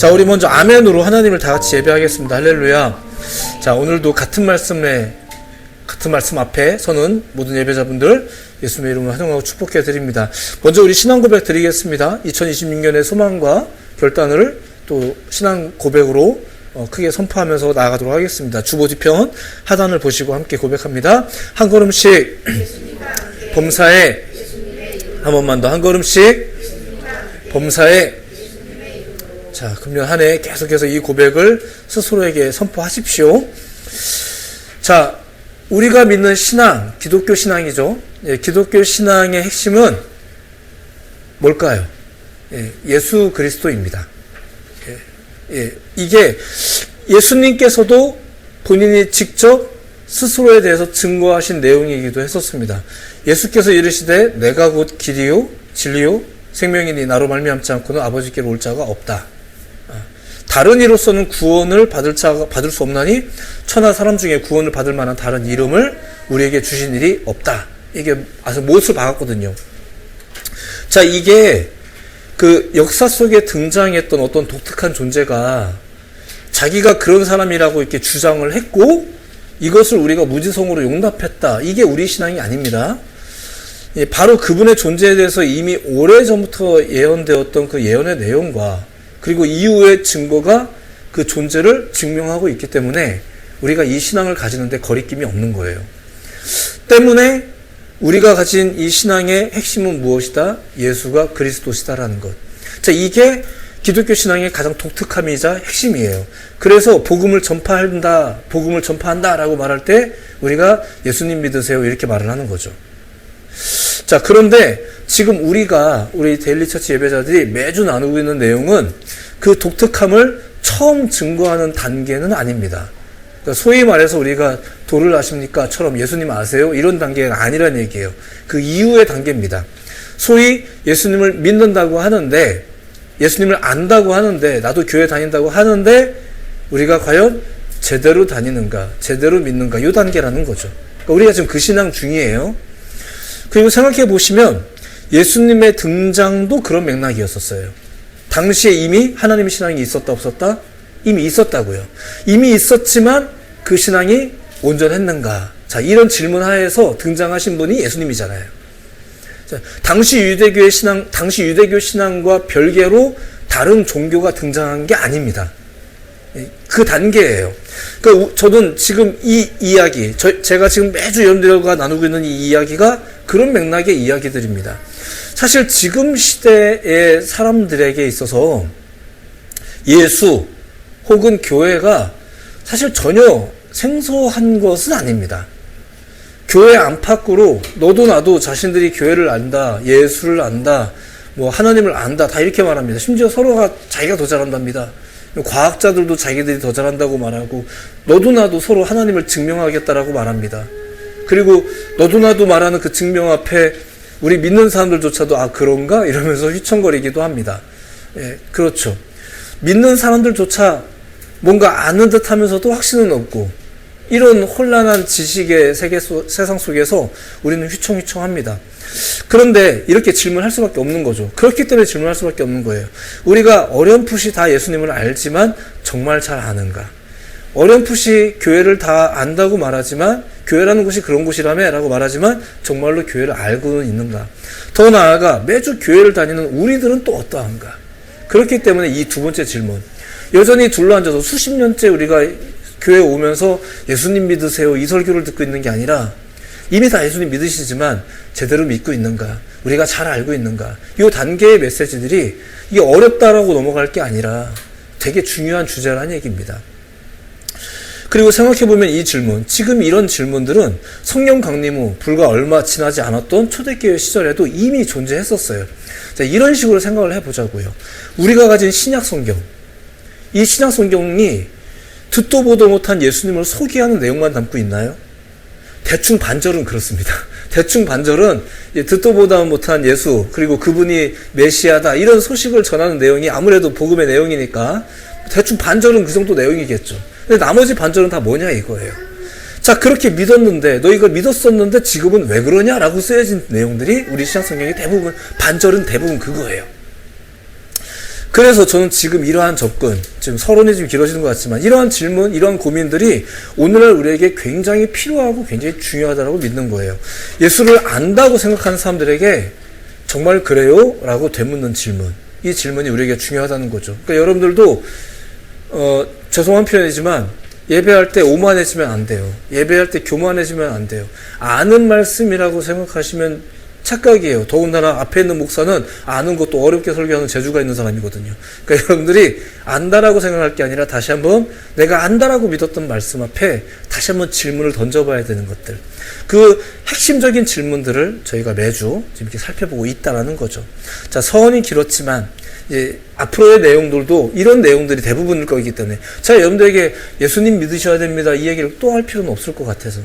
자, 우리 먼저 아멘으로 하나님을 다 같이 예배하겠습니다. 할렐루야. 자, 오늘도 같은 말씀 앞에 서는 모든 예배자분들 예수님의 이름으로 환영하고 축복해 드립니다. 먼저 우리 신앙 고백 드리겠습니다. 2026년의 소망과 결단을 또 신앙 고백으로 크게 선포하면서 나아가도록 하겠습니다. 주보 뒤편 하단을 보시고 함께 고백합니다. 한 걸음씩 범사에, 한 번만 더 한 걸음씩 범사에. 자, 금년 한 해 계속해서 이 고백을 스스로에게 선포하십시오. 자, 우리가 믿는 신앙, 기독교 신앙이죠. 기독교 신앙의 핵심은 뭘까요? 예수 그리스도입니다. 이게 예수님께서도 본인이 직접 스스로에 대해서 증거하신 내용이기도 했었습니다. 예수께서 이르시되 내가 곧 길이요 진리요 생명이니 나로 말미암지 않고는 아버지께로 올 자가 없다. 다른 이로서는 구원을 받을 수 없나니 천하 사람 중에 구원을 받을 만한 다른 이름을 우리에게 주신 일이 없다. 이게 아주 못을 박았거든요. 자, 이게 그 역사 속에 등장했던 어떤 독특한 존재가 자기가 그런 사람이라고 이렇게 주장을 했고 이것을 우리가 무지성으로 용납했다. 이게 우리 신앙이 아닙니다. 바로 그분의 존재에 대해서 이미 오래전부터 예언되었던 그 예언의 내용과 그리고 이후의 증거가 그 존재를 증명하고 있기 때문에 우리가 이 신앙을 가지는데 거리낌이 없는 거예요. 때문에 우리가 가진 이 신앙의 핵심은 무엇이다? 예수가 그리스도시다라는 것. 자, 이게 기독교 신앙의 가장 독특함이자 핵심이에요. 그래서 복음을 전파한다라고 말할 때 우리가 예수님 믿으세요 이렇게 말을 하는 거죠. 자, 그런데 지금 우리 데일리처치 예배자들이 매주 나누고 있는 내용은 그 독특함을 처음 증거하는 단계는 아닙니다. 그러니까 소위 말해서 우리가 도를 아십니까? 처럼 예수님 아세요? 이런 단계가 아니란 얘기예요. 그 이후의 단계입니다. 소위 예수님을 믿는다고 하는데, 예수님을 안다고 하는데, 나도 교회 다닌다고 하는데, 우리가 과연 제대로 다니는가, 제대로 믿는가, 이 단계라는 거죠. 그러니까 우리가 지금 그 신앙 중이에요. 그리고 생각해 보시면, 예수님의 등장도 그런 맥락이었었어요. 당시에 이미 하나님의 신앙이 있었다 없었다? 이미 있었다고요. 이미 있었지만 그 신앙이 온전했는가? 자, 이런 질문 하에서 등장하신 분이 예수님이잖아요. 자, 당시 유대교 신앙과 별개로 다른 종교가 등장한 게 아닙니다. 그 단계예요. 그러니까 저는 지금 이 이야기, 제가 지금 매주 여러분들과 나누고 있는 이 이야기가 그런 맥락의 이야기들입니다. 사실 지금 시대의 사람들에게 있어서 예수 혹은 교회가 사실 전혀 생소한 것은 아닙니다. 교회 안팎으로 너도 나도 자신들이 교회를 안다, 예수를 안다, 뭐 하나님을 안다 다 이렇게 말합니다. 심지어 서로가 자기가 더 잘한답니다. 과학자들도 자기들이 더 잘한다고 말하고 너도 나도 서로 하나님을 증명하겠다라고 말합니다. 그리고 너도 나도 말하는 그 증명 앞에 우리 믿는 사람들조차도 아 그런가? 이러면서 휘청거리기도 합니다. 예, 그렇죠. 믿는 사람들조차 뭔가 아는 듯 하면서도 확신은 없고 이런 혼란한 지식의 세상 속에서 우리는 휘청휘청합니다. 그런데 이렇게 질문할 수밖에 없는 거죠. 그렇기 때문에 질문할 수밖에 없는 거예요. 우리가 어렴풋이 다 예수님을 알지만 정말 잘 아는가? 어렴풋이 교회를 다 안다고 말하지만 교회라는 곳이 그런 곳이라며 라고 말하지만 정말로 교회를 알고는 있는가? 더 나아가 매주 교회를 다니는 우리들은 또 어떠한가? 그렇기 때문에 이 두 번째 질문, 여전히 둘러앉아서 수십 년째 우리가 교회에 오면서 예수님 믿으세요 이 설교를 듣고 있는 게 아니라 이미 다 예수님 믿으시지만 제대로 믿고 있는가? 우리가 잘 알고 있는가? 이 단계의 메시지들이 이게 어렵다라고 넘어갈 게 아니라 되게 중요한 주제라는 얘기입니다. 그리고 생각해보면 이 질문, 지금 이런 질문들은 성령 강림 후 불과 얼마 지나지 않았던 초대교회 시절에도 이미 존재했었어요. 자, 이런 식으로 생각을 해보자고요. 우리가 가진 신약 성경, 이 신약 성경이 듣도 보도 못한 예수님을 소개하는 내용만 담고 있나요? 대충 반절은 그렇습니다. 대충 반절은 듣도 보도 못한 예수, 그리고 그분이 메시아다 이런 소식을 전하는 내용이 아무래도 복음의 내용이니까 대충 반절은 그 정도 내용이겠죠. 근데 나머지 반절은 다 뭐냐 이거예요. 자, 그렇게 믿었는데 너희가 믿었었는데 지금은 왜 그러냐라고 쓰여진 내용들이 우리 신약 성경의 대부분 반절은 대부분 그거예요. 그래서 저는 지금 이러한 접근, 지금 서론이 좀 길어지는 것 같지만 이러한 질문, 이러한 고민들이 오늘날 우리에게 굉장히 필요하고 굉장히 중요하다고 믿는 거예요. 예수를 안다고 생각하는 사람들에게 정말 그래요? 라고 되묻는 질문. 이 질문이 우리에게 중요하다는 거죠. 그러니까 여러분들도 죄송한 표현이지만 예배할 때 오만해지면 안 돼요. 예배할 때 교만해지면 안 돼요. 아는 말씀이라고 생각하시면 착각이에요. 더군다나 앞에 있는 목사는 아는 것도 어렵게 설교하는 재주가 있는 사람이거든요. 그러니까 여러분들이 안다라고 생각할 게 아니라 다시 한번 내가 안다라고 믿었던 말씀 앞에 다시 한번 질문을 던져봐야 되는 것들. 그 핵심적인 질문들을 저희가 매주 지금 이렇게 살펴보고 있다라는 거죠. 자, 서론이 길었지만 이제 앞으로의 내용들도 이런 내용들이 대부분일 거기 때문에 제가 여러분들에게 예수님 믿으셔야 됩니다. 이 얘기를 또 할 필요는 없을 것 같아서.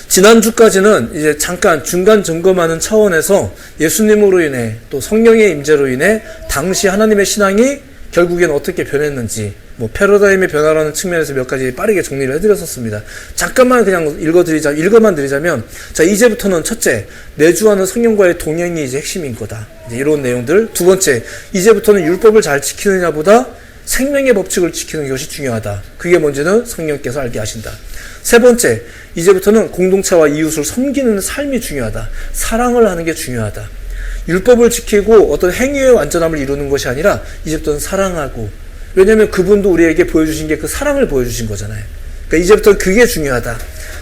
지난주까지는 이제 잠깐 중간 점검하는 차원에서 예수님으로 인해 또 성령의 임재로 인해 당시 하나님의 신앙이 결국엔 어떻게 변했는지 뭐 패러다임의 변화라는 측면에서 몇 가지 빠르게 정리를 해드렸었습니다. 잠깐만 그냥 읽어만 드리자면 자, 이제부터는 첫째, 내주하는 성령과의 동행이 이제 핵심인 거다. 이제 이런 내용들. 두 번째, 이제부터는 율법을 잘 지키느냐보다 생명의 법칙을 지키는 것이 중요하다. 그게 뭔지는 성령께서 알게 하신다. 세 번째, 이제부터는 공동체와 이웃을 섬기는 삶이 중요하다. 사랑을 하는 게 중요하다. 율법을 지키고 어떤 행위의 완전함을 이루는 것이 아니라 이제부터는 사랑하고, 왜냐하면 그분도 우리에게 보여주신 게 그 사랑을 보여주신 거잖아요. 그러니까 이제부터는 그게 중요하다.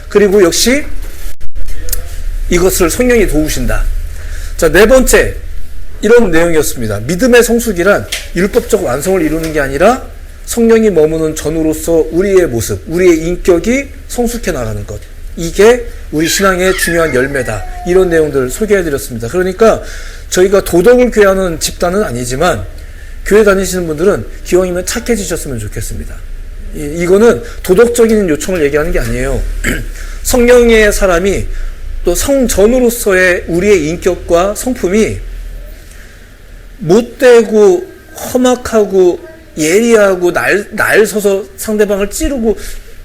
그리고 역시 이것을 성령이 도우신다. 자, 네 번째, 이런 내용이었습니다. 믿음의 성숙이란 율법적 완성을 이루는 게 아니라 성령이 머무는 전우로서 우리의 모습, 우리의 인격이 성숙해 나가는 것. 이게 우리 신앙의 중요한 열매다. 이런 내용들을 소개해드렸습니다. 그러니까 저희가 도덕을 꾀하는 집단은 아니지만 교회 다니시는 분들은 기왕이면 착해지셨으면 좋겠습니다. 이거는 도덕적인 요청을 얘기하는 게 아니에요. 성령의 사람이 또 성전으로서의 우리의 인격과 성품이 못되고 험악하고 예리하고 날 서서 상대방을 찌르고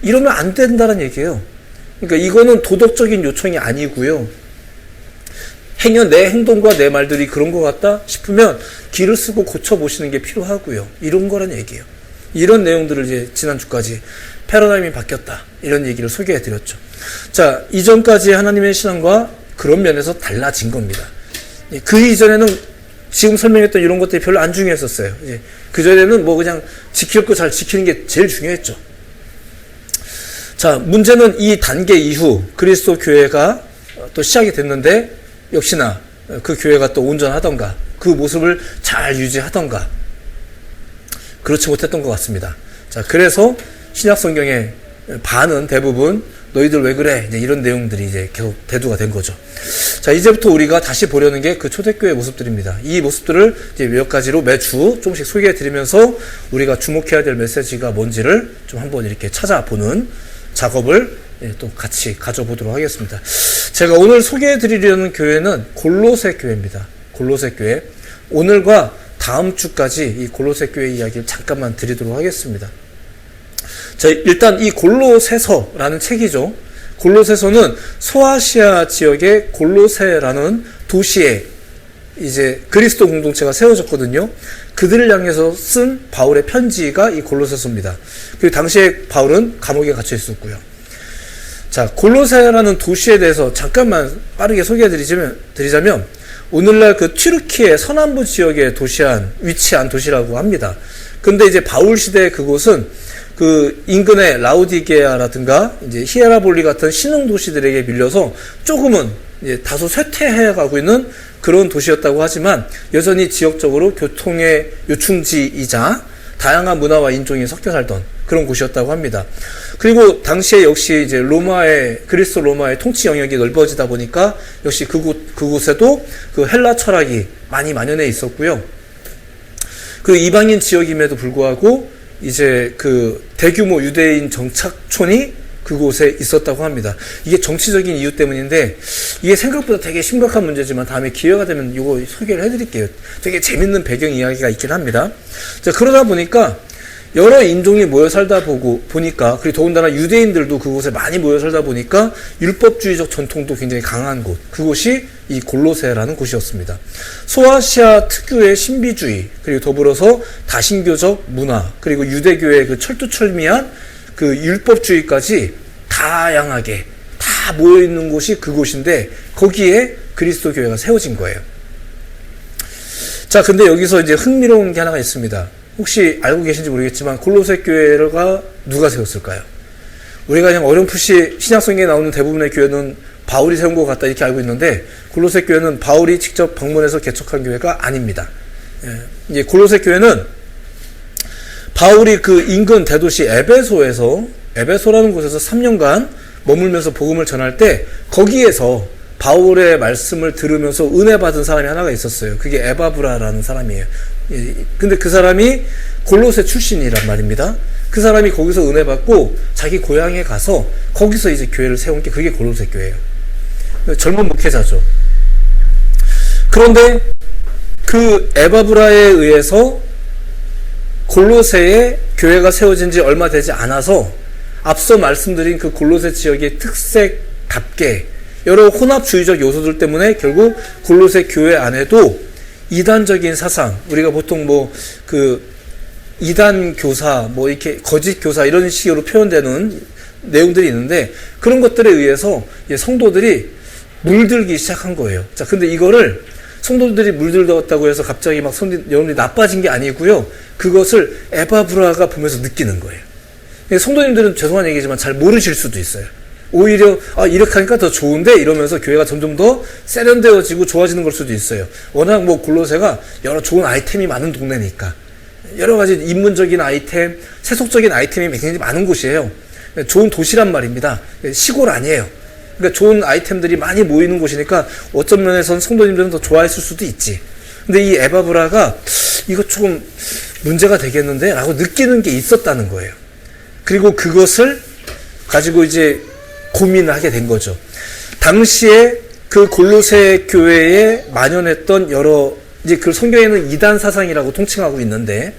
이러면 안 된다는 얘기예요. 그러니까 이거는 도덕적인 요청이 아니고요. 내 행동과 내 말들이 그런 것 같다 싶으면 길을 쓰고 고쳐보시는 게 필요하고요. 이런 거란 얘기예요. 이런 내용들을 이제 지난주까지 패러다임이 바뀌었다. 이런 얘기를 소개해드렸죠. 자, 이전까지 하나님의 신앙과 그런 면에서 달라진 겁니다. 그 이전에는 지금 설명했던 이런 것들이 별로 안 중요했었어요. 그전에는 뭐 그냥 지킬 거 잘 지키는 게 제일 중요했죠. 자, 문제는 이 단계 이후 그리스도 교회가 또 시작이 됐는데 역시나 그 교회가 또 온전하던가 그 모습을 잘 유지하던가 그렇지 못했던 것 같습니다. 자, 그래서 신약 성경의 반은 대부분 너희들 왜 그래? 이제 이런 내용들이 이제 계속 대두가 된 거죠. 자, 이제부터 우리가 다시 보려는 게 그 초대교회 모습들입니다. 이 모습들을 이제 몇 가지로 매주 조금씩 소개해 드리면서 우리가 주목해야 될 메시지가 뭔지를 좀 한번 이렇게 찾아보는 작업을 또 같이 가져보도록 하겠습니다. 제가 오늘 소개해 드리려는 교회는 골로새 교회입니다. 골로새 교회. 오늘과 다음 주까지 이 골로새 교회 이야기를 잠깐만 드리도록 하겠습니다. 자, 일단 이 골로새서라는 책이죠. 골로새서는 소아시아 지역의 골로새라는 도시에 이제 그리스도 공동체가 세워졌거든요. 그들을 향해서 쓴 바울의 편지가 이 골로새서입니다. 그리고 당시에 바울은 감옥에 갇혀 있었고요. 자, 골로새라는 도시에 대해서 잠깐만 빠르게 소개해드리자면 오늘날 그 튀르키예 서남부 지역에 위치한 도시라고 합니다. 근데 이제 바울 시대 그곳은 그 인근의 라우디게아라든가 이제 히에라볼리 같은 신흥 도시들에게 밀려서 조금은 이제 다소 쇠퇴해 가고 있는 그런 도시였다고 하지만 여전히 지역적으로 교통의 요충지이자 다양한 문화와 인종이 섞여 살던 그런 곳이었다고 합니다. 그리고 당시에 역시 이제 그리스 로마의 통치 영역이 넓어지다 보니까 역시 그곳에도 그 헬라 철학이 많이 만연해 있었고요. 그 이방인 지역임에도 불구하고 이제 그 대규모 유대인 정착촌이 그곳에 있었다고 합니다. 이게 정치적인 이유 때문인데 이게 생각보다 되게 심각한 문제지만 다음에 기회가 되면 이거 소개를 해드릴게요. 되게 재밌는 배경 이야기가 있긴 합니다. 자, 그러다 보니까 여러 인종이 모여 살다 보니까, 그리고 더군다나 유대인들도 그곳에 많이 모여 살다 보니까 율법주의적 전통도 굉장히 강한 곳, 그곳이 이 골로새라는 곳이었습니다. 소아시아 특유의 신비주의, 그리고 더불어서 다신교적 문화, 그리고 유대교의 그 철두철미한 그 율법주의까지 다양하게 다 모여 있는 곳이 그곳인데, 거기에 그리스도 교회가 세워진 거예요. 자, 근데 여기서 이제 흥미로운 게 하나가 있습니다. 혹시 알고 계신지 모르겠지만 골로새 교회가 누가 세웠을까요? 우리가 그냥 어렴풋이 신약성경에 나오는 대부분의 교회는 바울이 세운 것 같다 이렇게 알고 있는데, 골로새 교회는 바울이 직접 방문해서 개척한 교회가 아닙니다. 이제 골로새 교회는 바울이 그 인근 대도시 에베소라는 곳에서 3년간 머물면서 복음을 전할 때, 거기에서 바울의 말씀을 들으면서 은혜 받은 사람이 하나가 있었어요. 그게 에바브라라는 사람이에요. 근데 그 사람이 골로새 출신이란 말입니다. 그 사람이 거기서 은혜 받고 자기 고향에 가서 거기서 이제 교회를 세운 게, 그게 골로새 교회예요. 젊은 목회자죠. 그런데 그 에바브라에 의해서 골로새에 교회가 세워진 지 얼마 되지 않아서 앞서 말씀드린 그 골로새 지역의 특색답게 여러 혼합주의적 요소들 때문에 결국 골로새 교회 안에도 이단적인 사상, 우리가 보통 그 이단 교사, 이렇게 거짓 교사 이런 식으로 표현되는 내용들이 있는데, 그런 것들에 의해서 성도들이 물들기 시작한 거예요. 자, 근데 이거를 성도들이 물들었다고 해서 갑자기 막 여러분들이 나빠진 게 아니고요. 그것을 에바브라가 보면서 느끼는 거예요. 성도님들은 죄송한 얘기지만 잘 모르실 수도 있어요. 오히려 이렇게 하니까 더 좋은데 이러면서 교회가 점점 더 세련되어지고 좋아지는 걸 수도 있어요. 워낙 골로새가 여러 좋은 아이템이 많은 동네니까, 여러 가지 인문적인 아이템, 세속적인 아이템이 굉장히 많은 곳이에요. 좋은 도시란 말입니다. 시골 아니에요. 그러니까 좋은 아이템들이 많이 모이는 곳이니까 어떤 면에서는 성도님들은 더 좋아했을 수도 있지. 근데 이 에바브라가 이거 조금 문제가 되겠는데 라고 느끼는 게 있었다는 거예요. 그리고 그것을 가지고 이제 고민을 하게 된 거죠. 당시에 그 골로새 교회에 만연했던 이제 그 성경에는 이단 사상이라고 통칭하고 있는데,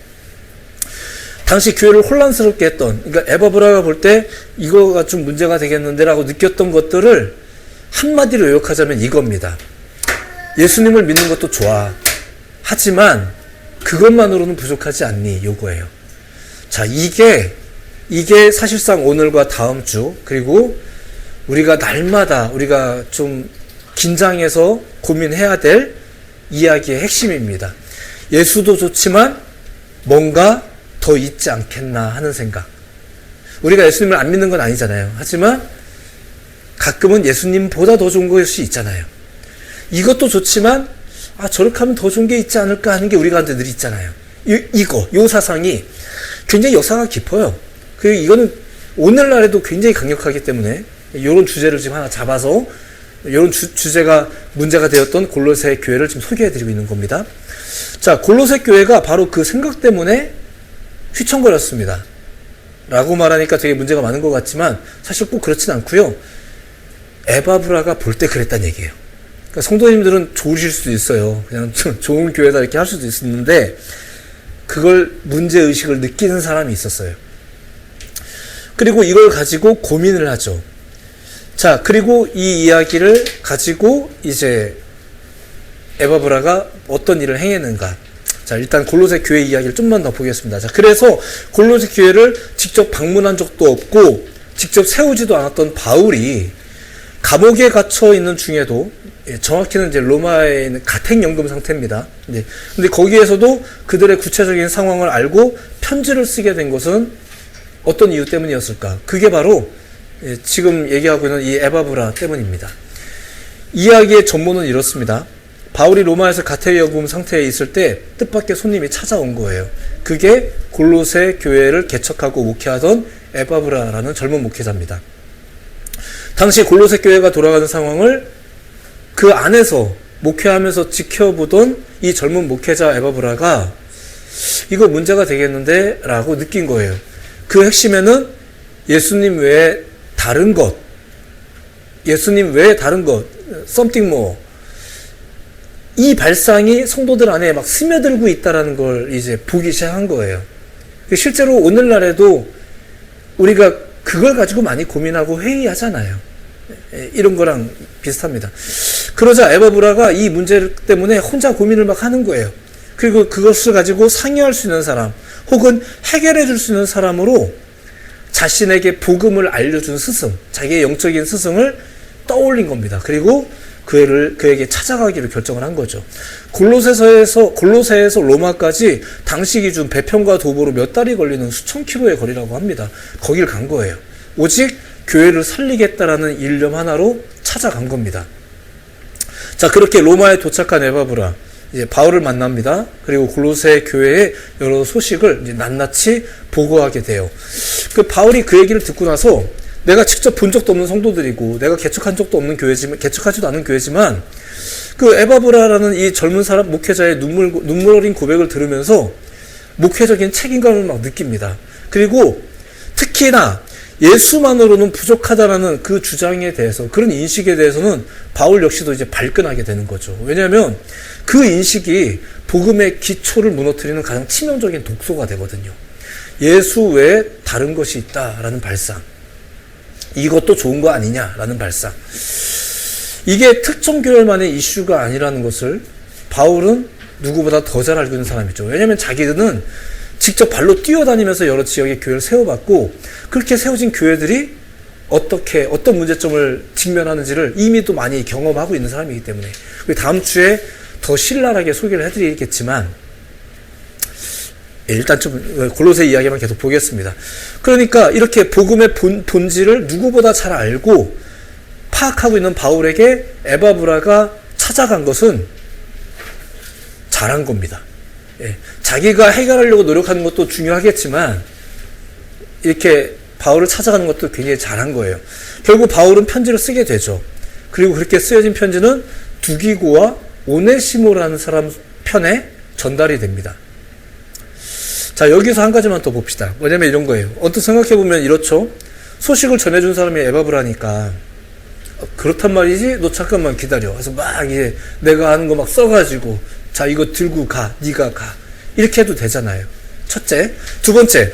당시 교회를 혼란스럽게 했던, 그러니까 에바브라가 볼 때 이거가 좀 문제가 되겠는데 라고 느꼈던 것들을 한마디로 요약하자면 이겁니다. 예수님을 믿는 것도 좋아. 하지만 그것만으로는 부족하지 않니? 요거예요. 자, 이게 사실상 오늘과 다음 주, 그리고 우리가 날마다 우리가 좀 긴장해서 고민해야 될 이야기의 핵심입니다. 예수도 좋지만 뭔가 더 있지 않겠나 하는 생각. 우리가 예수님을 안 믿는 건 아니잖아요. 하지만 가끔은 예수님보다 더 좋은 것이 있잖아요. 이것도 좋지만 저렇게 하면 더 좋은 게 있지 않을까 하는 게 우리가 늘 있잖아요. 이 사상이 굉장히 역사가 깊어요. 그리고 이거는 오늘날에도 굉장히 강력하기 때문에 이런 주제를 지금 하나 잡아서 이런 주제가 문제가 되었던 골로새 교회를 지금 소개해드리고 있는 겁니다. 자, 골로새 교회가 바로 그 생각 때문에 휘청거렸습니다. 라고 말하니까 되게 문제가 많은 것 같지만 사실 꼭 그렇진 않고요. 에바브라가 볼 때 그랬단 얘기예요. 그러니까 성도님들은 좋으실 수도 있어요. 그냥 좋은 교회다 이렇게 할 수도 있는데, 그걸 문제의식을 느끼는 사람이 있었어요. 그리고 이걸 가지고 고민을 하죠. 자, 그리고 이 이야기를 가지고 이제 에바브라가 어떤 일을 행했는가. 자, 일단 골로새 교회 이야기를 좀만 더 보겠습니다. 자, 그래서 골로새 교회를 직접 방문한 적도 없고 직접 세우지도 않았던 바울이 감옥에 갇혀 있는 중에도, 정확히는 이제 로마에 있는 가택연금 상태입니다. 근데 거기에서도 그들의 구체적인 상황을 알고 편지를 쓰게 된 것은 어떤 이유 때문이었을까? 그게 바로 지금 얘기하고 있는 이 에바브라 때문입니다. 이야기의 전모는 이렇습니다. 바울이 로마에서 가택연금 상태에 있을 때 뜻밖의 손님이 찾아온 거예요. 그게 골로새 교회를 개척하고 목회하던 에바브라라는 젊은 목회자입니다. 당시 골로새 교회가 돌아가는 상황을 그 안에서 목회하면서 지켜보던 이 젊은 목회자 에바브라가 이거 문제가 되겠는데 라고 느낀 거예요. 그 핵심에는 예수님 외에 다른 것, something more, 이 발상이 성도들 안에 막 스며들고 있다라는 걸 이제 보기 시작한 거예요. 실제로 오늘날에도 우리가 그걸 가지고 많이 고민하고 회의하잖아요. 이런 거랑 비슷합니다. 그러자 에바브라가 이 문제 때문에 혼자 고민을 막 하는 거예요. 그리고 그것을 가지고 상의할 수 있는 사람, 혹은 해결해 줄 수 있는 사람으로 자신에게 복음을 알려준 스승, 자기의 영적인 스승을 떠올린 겁니다. 그리고 그에게 찾아가기로 결정을 한 거죠. 골로새에서 로마까지 당시 기준 배편과 도보로 몇 달이 걸리는 수천 킬로의 거리라고 합니다. 거길 간 거예요. 오직 교회를 살리겠다라는 일념 하나로 찾아간 겁니다. 자, 그렇게 로마에 도착한 에바브라, 이제 바울을 만납니다. 그리고 골로새 교회의 여러 소식을 이제 낱낱이 보고하게 돼요. 그 바울이 그 얘기를 듣고 나서 내가 직접 본 적도 없는 성도들이고 내가 개척한 적도 없는 교회지만, 개척하지도 않은 교회지만, 그 에바브라라는 이 젊은 사람 목회자의 눈물 어린 고백을 들으면서 목회적인 책임감을 막 느낍니다. 그리고 특히나 예수만으로는 부족하다라는 그 주장에 대해서, 그런 인식에 대해서는 바울 역시도 이제 발끈하게 되는 거죠. 왜냐하면 그 인식이 복음의 기초를 무너뜨리는 가장 치명적인 독소가 되거든요. 예수 외에 다른 것이 있다라는 발상, 이것도 좋은 거 아니냐라는 발상. 이게 특정 교회만의 이슈가 아니라는 것을 바울은 누구보다 더 잘 알고 있는 사람이죠. 왜냐하면 자기들은 직접 발로 뛰어다니면서 여러 지역의 교회를 세워봤고, 그렇게 세워진 교회들이 어떤 문제점을 직면하는지를 이미 또 많이 경험하고 있는 사람이기 때문에, 다음 주에 더 신랄하게 소개를 해드리겠지만, 일단 좀 골로새 이야기만 계속 보겠습니다. 그러니까 이렇게 복음의 본질을 누구보다 잘 알고 파악하고 있는 바울에게 에바브라가 찾아간 것은 잘한 겁니다. 예, 자기가 해결하려고 노력하는 것도 중요하겠지만 이렇게 바울을 찾아가는 것도 굉장히 잘한 거예요. 결국 바울은 편지를 쓰게 되죠. 그리고 그렇게 쓰여진 편지는 두기고와 오네시모라는 사람 편에 전달이 됩니다. 자, 여기서 한 가지만 더 봅시다. 뭐냐면 이런 거예요. 언뜻 생각해보면 이렇죠. 소식을 전해준 사람이 에바브라니까, 그렇단 말이지? 너 잠깐만 기다려. 그래서 막 이제 내가 하는 거 막 써가지고, 자, 이거 들고 가. 네가 가. 이렇게 해도 되잖아요. 첫째. 두 번째.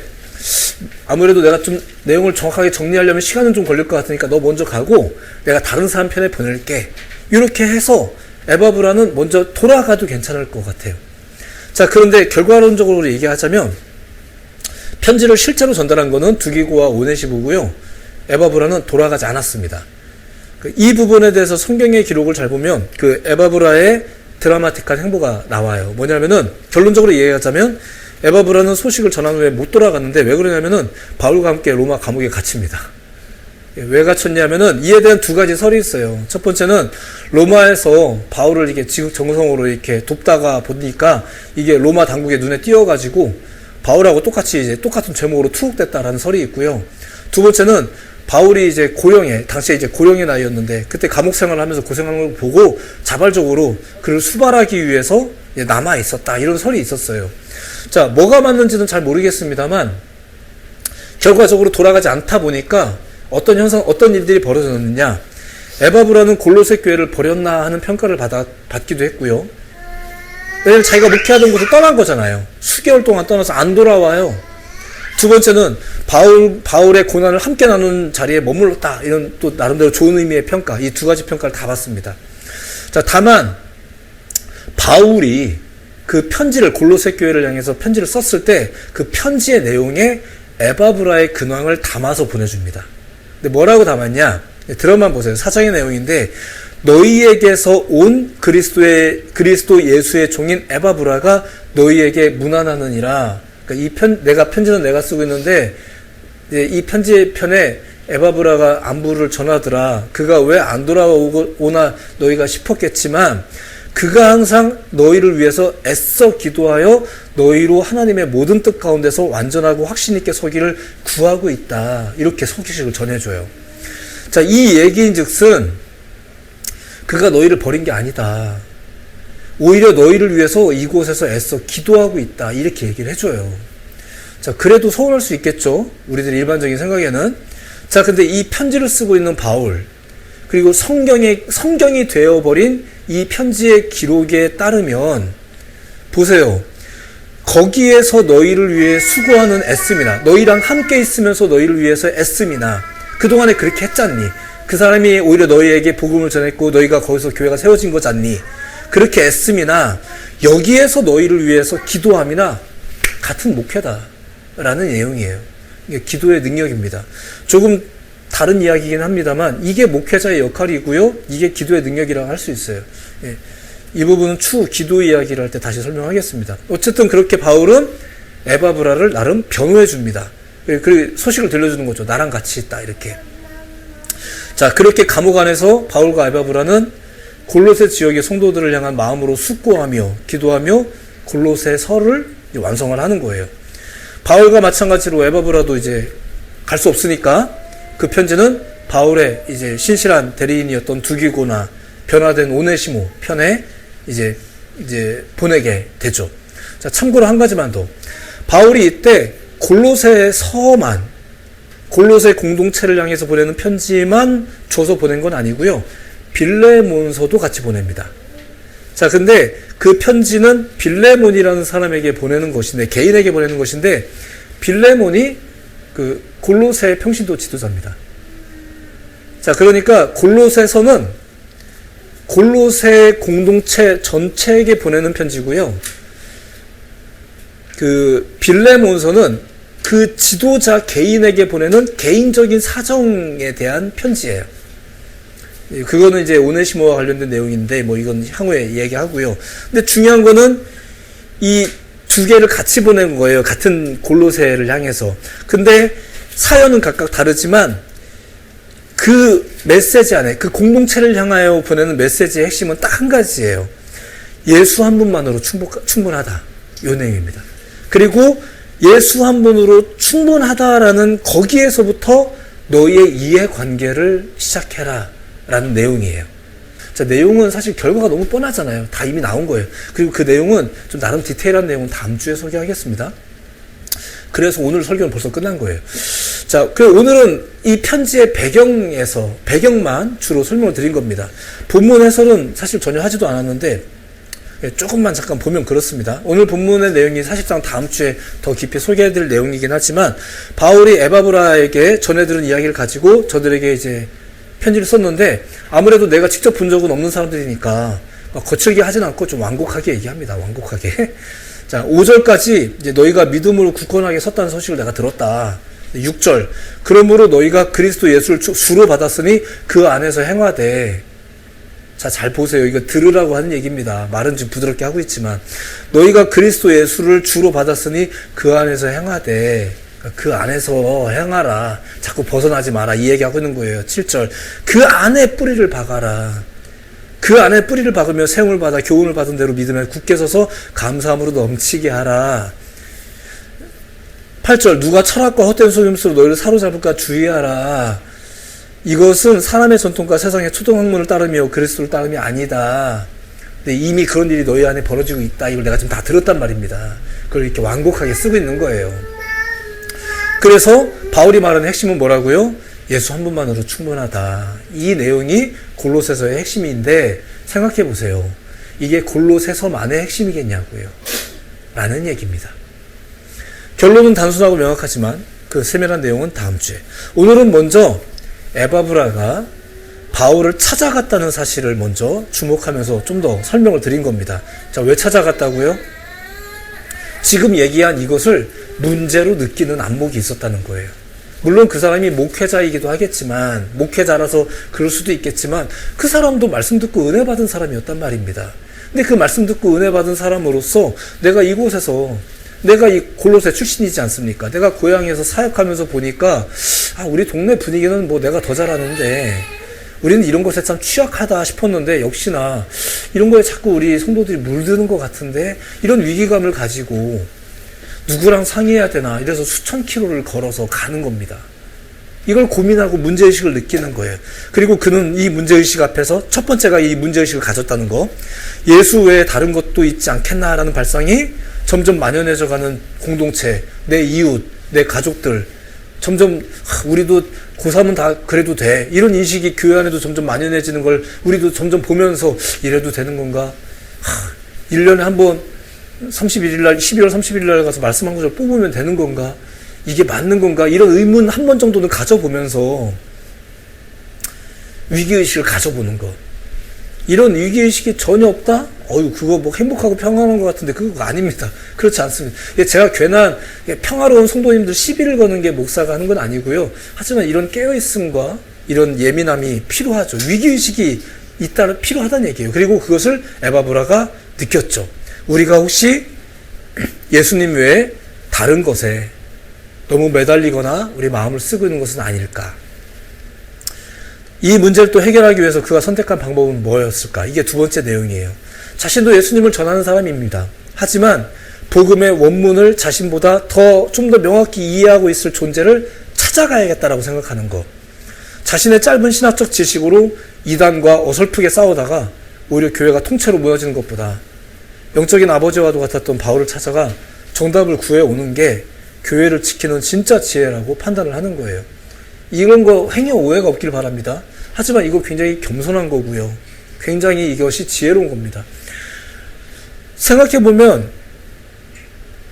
아무래도 내가 좀 내용을 정확하게 정리하려면 시간은 좀 걸릴 것 같으니까 너 먼저 가고 내가 다른 사람 편에 보낼게. 이렇게 해서 에바브라는 먼저 돌아가도 괜찮을 것 같아요. 자, 그런데 결과론적으로 얘기하자면 편지를 실제로 전달한 거는 두기고와 오네시모고요. 에바브라는 돌아가지 않았습니다. 이 부분에 대해서 성경의 기록을 잘 보면 그 에바브라의 드라마틱한 행보가 나와요. 뭐냐면은 결론적으로 이해하자면 에바브라는 소식을 전한 후에 못 돌아갔는데, 왜 그러냐면은 바울과 함께 로마 감옥에 갇힙니다. 왜 갇혔냐면은 이에 대한 두 가지 설이 있어요. 첫 번째는 로마에서 바울을 이게 지극정성으로 이렇게 돕다가 보니까 이게 로마 당국의 눈에 띄어가지고 바울하고 똑같이 이제 똑같은 제목으로 투옥됐다라는 설이 있고요. 두 번째는 바울이 이제 당시에 이제 고령의 나이였는데 그때 감옥 생활을 하면서 고생하는 걸 보고 자발적으로 그를 수발하기 위해서 남아 있었다, 이런 설이 있었어요. 자, 뭐가 맞는지는 잘 모르겠습니다만 결과적으로 돌아가지 않다 보니까 어떤 일들이 벌어졌느냐. 에바브라는 골로새 교회를 버렸나 하는 평가를 받기도 했고요. 왜냐면 자기가 목회하던 곳을 떠난 거잖아요. 수개월 동안 떠나서 안 돌아와요. 두 번째는 바울의 고난을 함께 나눈 자리에 머물렀다, 이런 또 나름대로 좋은 의미의 평가, 이 두 가지 평가를 다 받습니다. 자, 다만 바울이 그 편지를, 골로새 교회를 향해서 편지를 썼을 때 그 편지의 내용에 에바브라의 근황을 담아서 보내줍니다. 근데 뭐라고 담았냐? 들어만 보세요. 사장의 내용인데, 너희에게서 온 그리스도 예수의 종인 에바브라가 너희에게 문안하느니라. 그러니까 내가 편지는 내가 쓰고 있는데 이 편지 편에 에바브라가 안부를 전하더라. 그가 왜 안 돌아오나 너희가 싶었겠지만 그가 항상 너희를 위해서 애써 기도하여 너희로 하나님의 모든 뜻 가운데서 완전하고 확신 있게 서기를 구하고 있다. 이렇게 소식을 전해줘요. 자, 이 얘기인즉슨 그가 너희를 버린 게 아니다. 오히려 너희를 위해서 이곳에서 애써 기도하고 있다. 이렇게 얘기를 해줘요. 자, 그래도 서운할 수 있겠죠. 우리들 일반적인 생각에는. 자, 근데 이 편지를 쓰고 있는 바울, 그리고 성경이 되어버린 이 편지의 기록에 따르면 보세요. 거기에서 너희를 위해 수고하는 애씀이나 너희랑 함께 있으면서 너희를 위해서 애씀이나 그동안에 그렇게 했잖니. 그 사람이 오히려 너희에게 복음을 전했고 너희가 거기서 교회가 세워진 거잖니. 그렇게 애씀이나 여기에서 너희를 위해서 기도함이나 같은 목회다 라는 내용이에요. 이게 기도의 능력입니다. 조금 다른 이야기이긴 합니다만 이게 목회자의 역할이고요. 이게 기도의 능력이라고 할 수 있어요. 예. 이 부분은 추후 기도 이야기를 할 때 다시 설명하겠습니다. 어쨌든 그렇게 바울은 에바브라를 나름 변호해 줍니다. 그리고 소식을 들려주는 거죠. 나랑 같이 있다 이렇게. 자, 그렇게 감옥 안에서 바울과 에바브라는 골로새 지역의 성도들을 향한 마음으로 숙고하며 기도하며 골로새서를 완성을 하는 거예요. 바울과 마찬가지로 에바브라도 이제 갈 수 없으니까 그 편지는 바울의 이제 신실한 대리인이었던 두기고나 변화된 오네시모 편에 이제 보내게 되죠. 자, 참고로 한 가지만 더. 바울이 이때 골로새서만, 골로새 공동체를 향해서 보내는 편지만 줘서 보낸 건 아니고요. 빌레몬서도 같이 보냅니다. 자, 근데 그 편지는 빌레몬이라는 사람에게 보내는 것인데, 개인에게 보내는 것인데, 빌레몬이 그 골로새 평신도 지도자입니다. 자, 그러니까 골로새서는 골로새 공동체 전체에게 보내는 편지고요. 그 빌레몬서는 그 지도자 개인에게 보내는 개인적인 사정에 대한 편지예요. 그거는 이제 오네시모와 관련된 내용인데 뭐 이건 향후에 얘기하고요. 근데 중요한 거는 이 두 개를 같이 보낸 거예요. 같은 골로새를 향해서. 근데 사연은 각각 다르지만 그 메시지 안에 그 공동체를 향하여 보내는 메시지의 핵심은 딱 한 가지예요. 예수 한 분만으로 충분하다. 이 내용입니다. 그리고 예수 한 분으로 충분하다라는 거기에서부터 너희의 이해관계를 시작해라 라는 내용이에요. 자, 내용은 사실 결과가 너무 뻔하잖아요. 다 이미 나온 거예요. 그리고 그 내용은 좀 나름 디테일한 내용은 다음 주에 소개하겠습니다. 그래서 오늘 설교는 벌써 끝난 거예요. 자, 오늘은 이 편지의 배경만 주로 설명을 드린 겁니다. 본문 해설은 사실 전혀 하지도 않았는데 조금만 잠깐 보면 그렇습니다. 오늘 본문의 내용이 사실상 다음 주에 더 깊이 소개해드릴 내용이긴 하지만 바울이 에바브라에게 전해들은 이야기를 가지고 저들에게 이제 편지를 썼는데 아무래도 내가 직접 본 적은 없는 사람들이니까 거칠게 하진 않고 좀 완곡하게 얘기합니다. 완곡하게. 자, 5절까지 이제 너희가 믿음으로 굳건하게 섰다는 소식을 내가 들었다. 6절. 그러므로 너희가 그리스도 예수를 주로 받았으니 그 안에서 행하되. 자, 잘 보세요. 이거 들으라고 하는 얘기입니다. 말은 좀 부드럽게 하고 있지만 너희가 그리스도 예수를 주로 받았으니 그 안에서 행하되. 그 안에서 행하라. 자꾸 벗어나지 마라. 이 얘기하고 있는 거예요. 7절. 그 안에 뿌리를 박아라. 그 안에 뿌리를 박으며 세움을 받아 교훈을 받은 대로 믿음에 굳게 서서 감사함으로 넘치게 하라. 8절. 누가 철학과 헛된 속임수로 너희를 사로잡을까 주의하라. 이것은 사람의 전통과 세상의 초등학문을 따르며 그리스도를 따름이 아니다. 근데 이미 그런 일이 너희 안에 벌어지고 있다. 이걸 내가 지금 다 들었단 말입니다. 그걸 이렇게 완곡하게 쓰고 있는 거예요. 그래서 바울이 말하는 핵심은 뭐라고요? 예수 한 분만으로 충분하다. 이 내용이 골로새서의 핵심인데 생각해 보세요. 이게 골로새서만의 핵심이겠냐고요. 라는 얘기입니다. 결론은 단순하고 명확하지만 그 세밀한 내용은 다음 주에. 오늘은 먼저 에바브라가 바울을 찾아갔다는 사실을 먼저 주목하면서 좀 더 설명을 드린 겁니다. 자, 왜 찾아갔다고요? 지금 얘기한 이것을 문제로 느끼는 안목이 있었다는 거예요. 물론 그 사람이 목회자이기도 하겠지만, 목회자라서 그럴 수도 있겠지만, 그 사람도 말씀 듣고 은혜 받은 사람이었단 말입니다. 근데 그 말씀 듣고 은혜 받은 사람으로서 내가 이곳에서, 내가 이 골로새 출신이지 않습니까? 내가 고향에서 사역하면서 보니까, 우리 동네 분위기는 뭐 내가 더 잘하는데, 우리는 이런 것에 참 취약하다 싶었는데, 역시나 이런 거에 자꾸 우리 성도들이 물드는 것 같은데, 이런 위기감을 가지고 누구랑 상의해야 되나, 이래서 수천 킬로를 걸어서 가는 겁니다. 이걸 고민하고 문제의식을 느끼는 거예요. 그리고 그는 이 문제의식 앞에서 첫 번째가 이 문제의식을 가졌다는 거, 예수 외에 다른 것도 있지 않겠나라는 발상이 점점 만연해져 가는 공동체, 내 이웃, 내 가족들, 점점 우리도 고3은 다 그래도 돼, 이런 인식이 교회 안에도 점점 만연해지는 걸 우리도 점점 보면서 이래도 되는 건가? 1년에 한 번 31일 날, 12월 31일 날 가서 말씀 한 구절 뽑으면 되는 건가? 이게 맞는 건가? 이런 의문 한 번 정도는 가져보면서 위기의식을 가져보는 것. 이런 위기의식이 전혀 없다? 그거 뭐 행복하고 평안한 것 같은데 그거 아닙니다. 그렇지 않습니다. 제가 괜한 평화로운 성도님들 시비를 거는 게 목사가 하는 건 아니고요. 하지만 이런 깨어있음과 이런 예민함이 필요하죠. 위기의식이 필요하다는 얘기예요. 그리고 그것을 에바브라가 느꼈죠. 우리가 혹시 예수님 외에 다른 것에 너무 매달리거나 우리 마음을 쓰고 있는 것은 아닐까? 이 문제를 또 해결하기 위해서 그가 선택한 방법은 뭐였을까? 이게 두 번째 내용이에요. 자신도 예수님을 전하는 사람입니다. 하지만 복음의 원문을 자신보다 좀 더 명확히 이해하고 있을 존재를 찾아가야겠다라고 생각하는 것. 자신의 짧은 신학적 지식으로 이단과 어설프게 싸우다가 오히려 교회가 통째로 무너지는 것보다 영적인 아버지와도 같았던 바울을 찾아가 정답을 구해오는 게 교회를 지키는 진짜 지혜라고 판단을 하는 거예요. 이런 거 행여 오해가 없길 바랍니다. 하지만 이거 굉장히 겸손한 거고요. 굉장히 이것이 지혜로운 겁니다. 생각해보면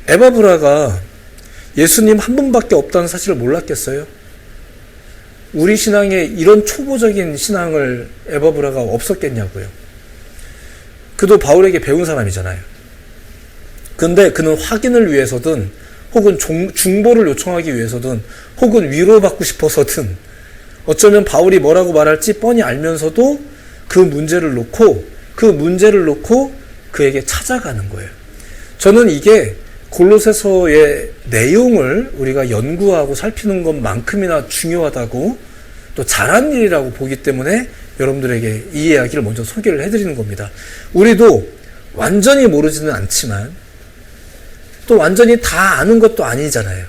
에바브라가 예수님 한 분밖에 없다는 사실을 몰랐겠어요? 우리 신앙에 이런 초보적인 신앙을 에바브라가 없었겠냐고요. 그도 바울에게 배운 사람이잖아요. 근데 그는 확인을 위해서든 혹은 중보를 요청하기 위해서든 혹은 위로받고 싶어서든 어쩌면 바울이 뭐라고 말할지 뻔히 알면서도 그 문제를 놓고 그에게 찾아가는 거예요. 저는 이게 골로새서의 내용을 우리가 연구하고 살피는 것만큼이나 중요하다고 또 잘한 일이라고 보기 때문에 여러분들에게 이 이야기를 먼저 소개를 해드리는 겁니다. 우리도 완전히 모르지는 않지만 또 완전히 다 아는 것도 아니잖아요.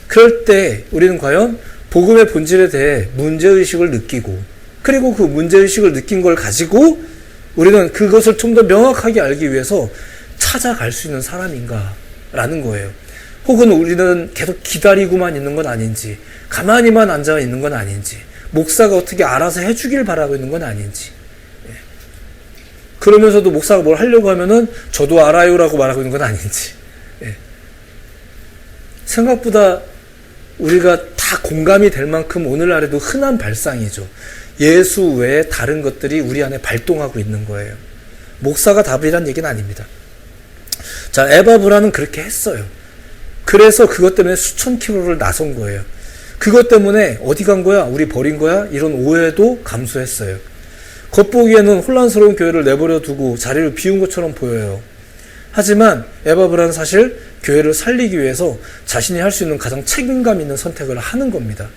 그럴 때 우리는 과연 복음의 본질에 대해 문제의식을 느끼고 그리고 그 문제의식을 느낀 걸 가지고 우리는 그것을 좀 더 명확하게 알기 위해서 찾아갈 수 있는 사람인가 라는 거예요. 혹은 우리는 계속 기다리고만 있는 건 아닌지 가만히만 앉아 있는 건 아닌지 목사가 어떻게 알아서 해주길 바라고 있는 건 아닌지 그러면서도 목사가 뭘 하려고 하면은 저도 알아요라고 말하고 있는 건 아닌지 생각보다 우리가 다 공감이 될 만큼 오늘날에도 흔한 발상이죠. 예수 외에 다른 것들이 우리 안에 발동하고 있는 거예요. 목사가 답이란 얘기는 아닙니다. 자, 에바브라는 그렇게 했어요. 그래서 그것 때문에 수천 킬로를 나선 거예요. 그것 때문에 어디 간 거야? 우리 버린 거야? 이런 오해도 감수했어요. 겉보기에는 혼란스러운 교회를 내버려 두고 자리를 비운 것처럼 보여요. 하지만 에바브라는 사실 교회를 살리기 위해서 자신이 할 수 있는 가장 책임감 있는 선택을 하는 겁니다.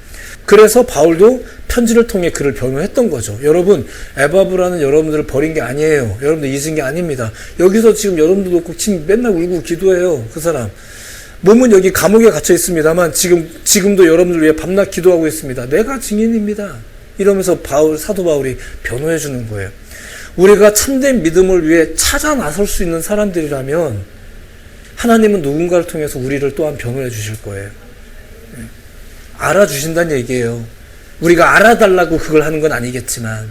그래서 바울도 편지를 통해 그를 변호했던 거죠. 여러분, 에바브라는 여러분들을 버린 게 아니에요. 여러분들 잊은 게 아닙니다. 여기서 지금 여러분들 놓고 지금 맨날 울고 기도해요. 그 사람. 몸은 여기 감옥에 갇혀 있습니다만 지금도 여러분들 위해 밤낮 기도하고 있습니다. 내가 증인입니다. 이러면서 사도 바울이 변호해 주는 거예요. 우리가 참된 믿음을 위해 찾아 나설 수 있는 사람들이라면 하나님은 누군가를 통해서 우리를 또한 변호해 주실 거예요. 알아주신다는 얘기예요. 우리가 알아달라고 그걸 하는 건 아니겠지만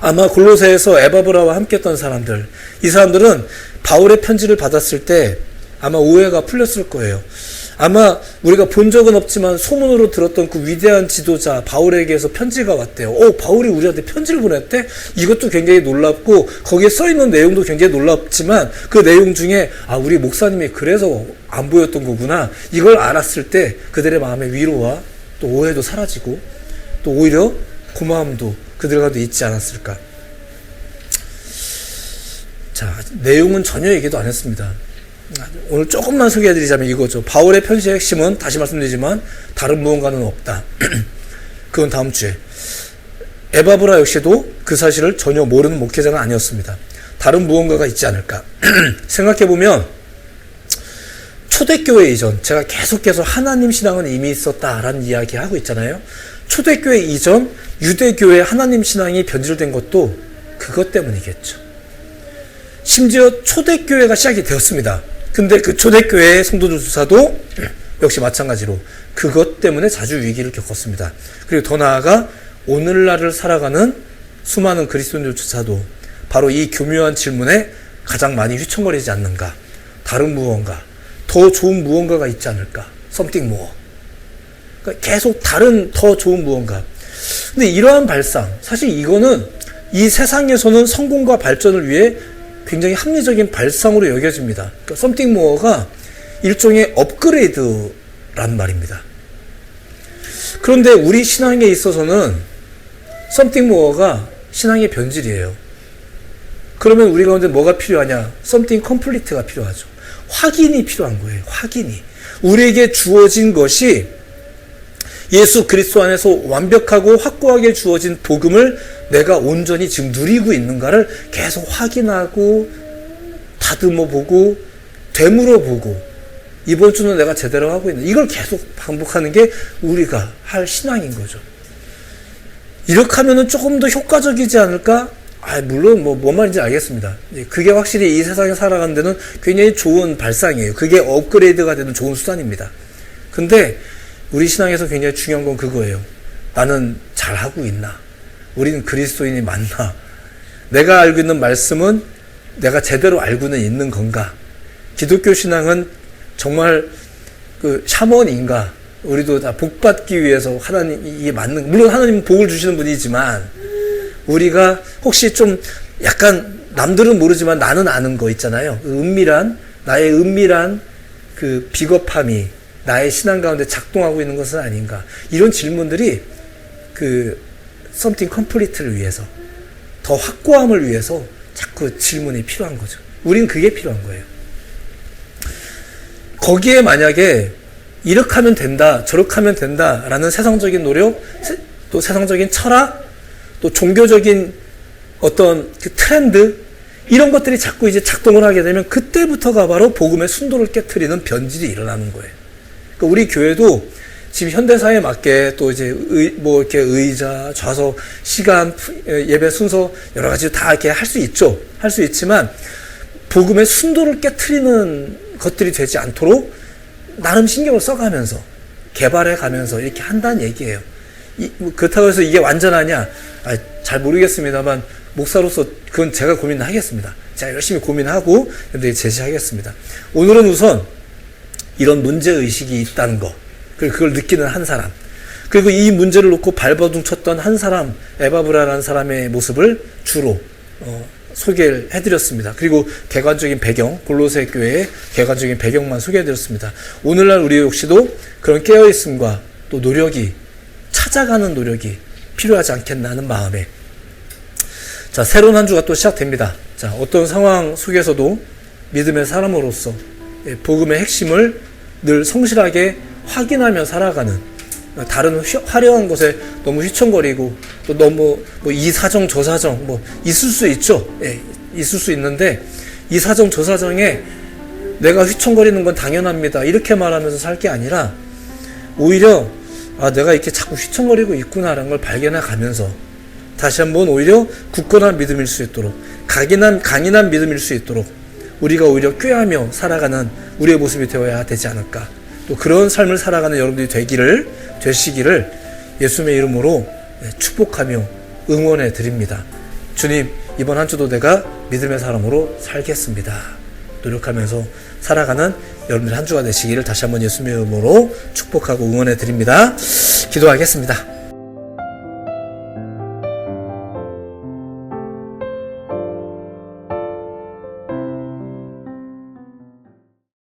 아마 골로새에서 에바브라와 함께했던 사람들, 이 사람들은 바울의 편지를 받았을 때 아마 오해가 풀렸을 거예요. 아마 우리가 본 적은 없지만 소문으로 들었던 그 위대한 지도자 바울에게서 편지가 왔대요. 바울이 우리한테 편지를 보냈대? 이것도 굉장히 놀랍고 거기에 써있는 내용도 굉장히 놀랍지만 그 내용 중에 우리 목사님이 그래서 안 보였던 거구나. 이걸 알았을 때 그들의 마음의 위로와 또 오해도 사라지고 또 오히려 고마움도 그들 가운데 있지 않았을까. 자, 내용은 전혀 얘기도 안 했습니다. 오늘 조금만 소개해드리자면 이거죠. 바울의 편지의 핵심은 다시 말씀드리지만 다른 무언가는 없다. 그건 다음 주에. 에바브라 역시도 그 사실을 전혀 모르는 목회자는 아니었습니다. 다른 무언가가 있지 않을까. 생각해보면 초대교회 이전, 제가 계속해서 하나님 신앙은 이미 있었다라는 이야기 하고 있잖아요. 초대교회 이전 유대교회 하나님 신앙이 변질된 것도 그것 때문이겠죠. 심지어 초대교회가 시작이 되었습니다. 근데 그 초대교회의 성도들조차도 역시 마찬가지로 그것 때문에 자주 위기를 겪었습니다. 그리고 더 나아가 오늘날을 살아가는 수많은 그리스도인들조차도 바로 이 교묘한 질문에 가장 많이 휘청거리지 않는가? 다른 무언가, 더 좋은 무언가가 있지 않을까? something more. 그러니까 계속 다른 더 좋은 무언가. 근데 이러한 발상, 사실 이거는 이 세상에서는 성공과 발전을 위해 굉장히 합리적인 발상으로 여겨집니다. 그러니까 something more가 일종의 업그레이드란 말입니다. 그런데 우리 신앙에 있어서는 something more가 신앙의 변질이에요. 그러면 우리 가운데 뭐가 필요하냐? something complete가 필요하죠. 확인이 필요한 거예요. 확인이. 우리에게 주어진 것이 예수 그리스도 안에서 완벽하고 확고하게 주어진 복음을 내가 온전히 지금 누리고 있는가를 계속 확인하고 다듬어 보고 되물어 보고 이번 주는 내가 제대로 하고 있는 이걸 계속 반복하는 게 우리가 할 신앙인 거죠. 이렇게 하면은 조금 더 효과적이지 않을까? 물론 뭔 말인지 알겠습니다. 그게 확실히 이 세상에 살아가는 데는 굉장히 좋은 발상이에요. 그게 업그레이드가 되는 좋은 수단입니다. 근데 우리 신앙에서 굉장히 중요한 건 그거예요. 나는 잘하고 있나? 우리는 그리스도인이 맞나? 내가 알고 있는 말씀은 내가 제대로 알고는 있는 건가? 기독교 신앙은 정말 그 샤먼인가? 우리도 다 복받기 위해서 하나님이 맞는, 물론 하나님은 복을 주시는 분이지만 우리가 혹시 좀 약간 남들은 모르지만 나는 아는 거 있잖아요. 나의 은밀한 그 비겁함이 나의 신앙 가운데 작동하고 있는 것은 아닌가. 이런 질문들이 그 something complete를 위해서, 더 확고함을 위해서 자꾸 질문이 필요한 거죠. 우린 그게 필요한 거예요. 거기에 만약에 이렇게 하면 된다, 저렇게 하면 된다라는 세상적인 노력, 또 세상적인 철학, 또 종교적인 어떤 그 트렌드, 이런 것들이 자꾸 이제 작동을 하게 되면 그때부터가 바로 복음의 순도를 깨트리는 변질이 일어나는 거예요. 그러니까 우리 교회도 지금 현대사에 맞게 또 이제 이렇게 의자, 좌석, 시간, 예배 순서 여러 가지 다 이렇게 할 수 있죠. 할 수 있지만 복음의 순도를 깨트리는 것들이 되지 않도록 나름 신경을 써가면서 개발해 가면서 이렇게 한다는 얘기예요. 그렇다고 해서 이게 완전하냐? 잘 모르겠습니다만 목사로서 그건 제가 고민하겠습니다. 제가 열심히 고민하고 여러분들에게 제시하겠습니다. 오늘은 우선 이런 문제의식이 있다는 거, 그리고 그걸 느끼는 한 사람, 그리고 이 문제를 놓고 발버둥 쳤던 한 사람, 에바브라라는 사람의 모습을 주로 소개를 해드렸습니다. 그리고 개관적인 배경, 골로새 교회의 개관적인 배경만 소개해드렸습니다. 오늘날 우리 역시도 그런 깨어있음과 또 노력이, 찾아가는 노력이 필요하지 않겠나 하는 마음에, 자, 새로운 한 주가 또 시작됩니다. 자, 어떤 상황 속에서도 믿음의 사람으로서 복음의 핵심을 늘 성실하게 확인하며 살아가는, 다른 화려한 것에 너무 휘청거리고 또 너무 이 사정 저 사정 있을 수 있죠. 있을 수 있는데 이 사정 저 사정에 내가 휘청거리는 건 당연합니다, 이렇게 말하면서 살 게 아니라 오히려 내가 이렇게 자꾸 휘청거리고 있구나라는 걸 발견해 가면서 다시 한번 오히려 굳건한 믿음일 수 있도록, 강인한 믿음일 수 있도록 우리가 오히려 꾀하며 살아가는 우리의 모습이 되어야 되지 않을까. 또 그런 삶을 살아가는 여러분들이 되시기를 예수님의 이름으로 축복하며 응원해 드립니다. 주님, 이번 한 주도 내가 믿음의 사람으로 살겠습니다. 노력하면서 살아가는 여러분들 한 주가 되시기를 다시 한번 예수님의 이름으로 축복하고 응원해 드립니다. 기도하겠습니다.